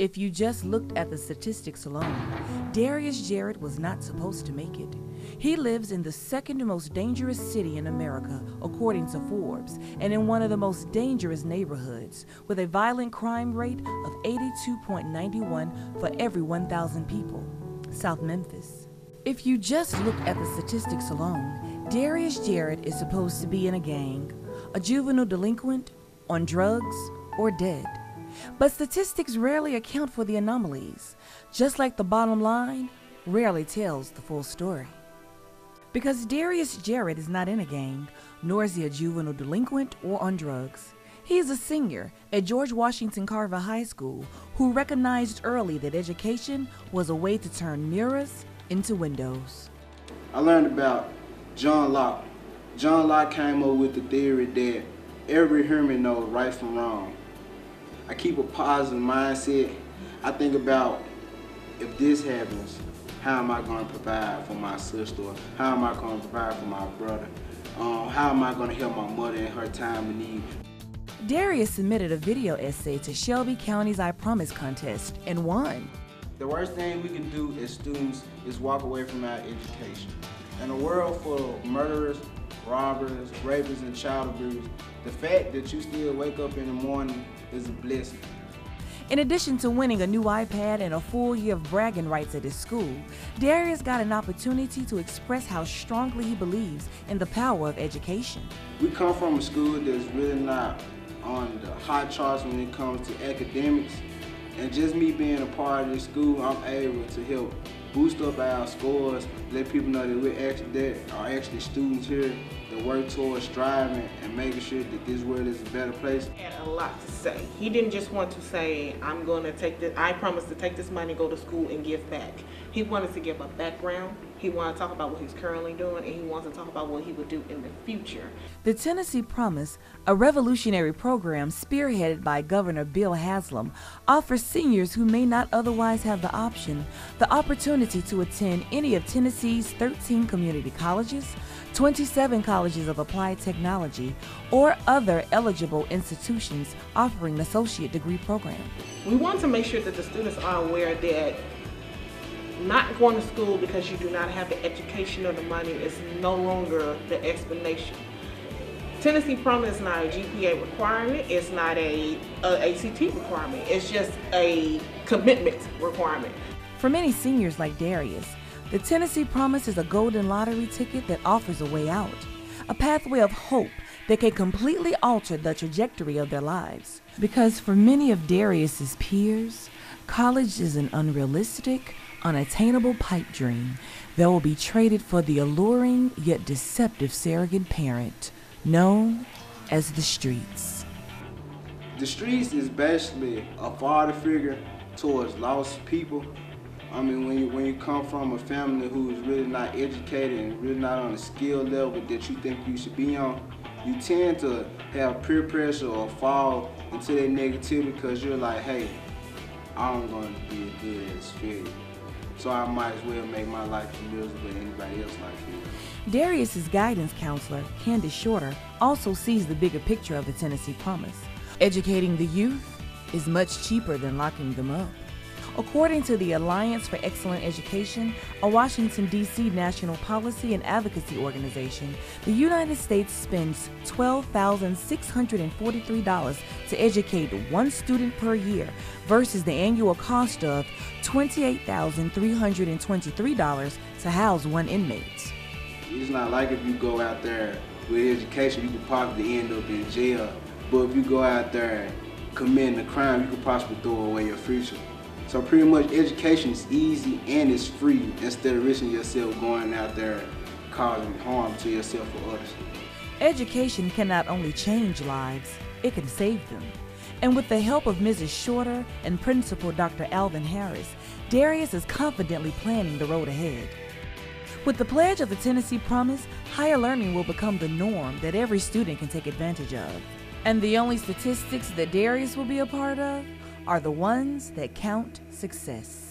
If you just looked at the statistics alone, Darius Jarrett was not supposed to make it. He lives in the second most dangerous city in America, according to Forbes, and in one of the most dangerous neighborhoods, with a violent crime rate of 82.91 for every 1,000 people, South Memphis. If you just look at the statistics alone, Darius Jarrett is supposed to be in a gang, a juvenile delinquent, on drugs, or dead. But statistics rarely account for the anomalies, just like the bottom line rarely tells the full story. Because Darius Jarrett is not in a gang, nor is he a juvenile delinquent or on drugs. He is a senior at George Washington Carver High School who recognized early that education was a way to turn mirrors into windows. I learned about John Locke. John Locke came up with the theory that every human knows right from wrong. I keep a positive mindset. I think about, if this happens, how am I going to provide for my sister? How am I going to provide for my brother? How am I going to help my mother in her time of need? Darius submitted a video essay to Shelby County's IPromise contest and won. The worst thing we can do as students is walk away from our education. In a world full of murderers, robbers, rapists, and child abusers, the fact that you still wake up in the morning is a blessing. In addition to winning a new iPad and a full year of bragging rights at his school, Darius got an opportunity to express how strongly he believes in the power of education. We come from a school that's really not on the high charts when it comes to academics, and just me being a part of this school, I'm able to help boost up our scores, let people know that there are actually students here that work towards striving and making sure that this world is a better place. He had a lot to say. He didn't just want to say, I'm going to take this, I promise to take this money, go to school and give back. He wanted to give a background. He wanted to talk about what he's currently doing, and he wants to talk about what he would do in the future. The Tennessee Promise, a revolutionary program spearheaded by Governor Bill Haslam, offers seniors who may not otherwise have the option the opportunity to attend any of Tennessee's 13 community colleges, 27 colleges of applied technology, or other eligible institutions offering an associate degree program. We want to make sure that the students are aware that not going to school because you do not have the education or the money is no longer the explanation. Tennessee Promise is not a GPA requirement, it's not a ACT requirement, it's just a commitment requirement. For many seniors like Darius, the Tennessee Promise is a golden lottery ticket that offers a way out, a pathway of hope that can completely alter the trajectory of their lives. Because for many of Darius's peers, college is an unrealistic, unattainable pipe dream that will be traded for the alluring yet deceptive surrogate parent known as the streets. The streets is basically a father figure towards lost people. I mean, when you come from a family who is really not educated and really not on the skill level that you think you should be on, you tend to have peer pressure or fall into that negativity because you're like, hey, I'm going to be as good as failure, so I might as well make my life as miserable as anybody else's life is. Darius's guidance counselor, Candace Shorter, also sees the bigger picture of the Tennessee Promise. Educating the youth is much cheaper than locking them up. According to the Alliance for Excellent Education, a Washington, D.C. national policy and advocacy organization, the United States spends $12,643 to educate one student per year versus the annual cost of $28,323 to house one inmate. It's not like if you go out there with education, you could possibly end up in jail. But if you go out there committing a crime, you could possibly throw away your future. So pretty much education is easy and it's free instead of risking yourself going out there causing harm to yourself or others. Education can not only change lives, it can save them. And with the help of Mrs. Shorter and Principal Dr. Alvin Harris, Darius is confidently planning the road ahead. With the pledge of the Tennessee Promise, higher learning will become the norm that every student can take advantage of. And the only statistics that Darius will be a part of are the ones that count success.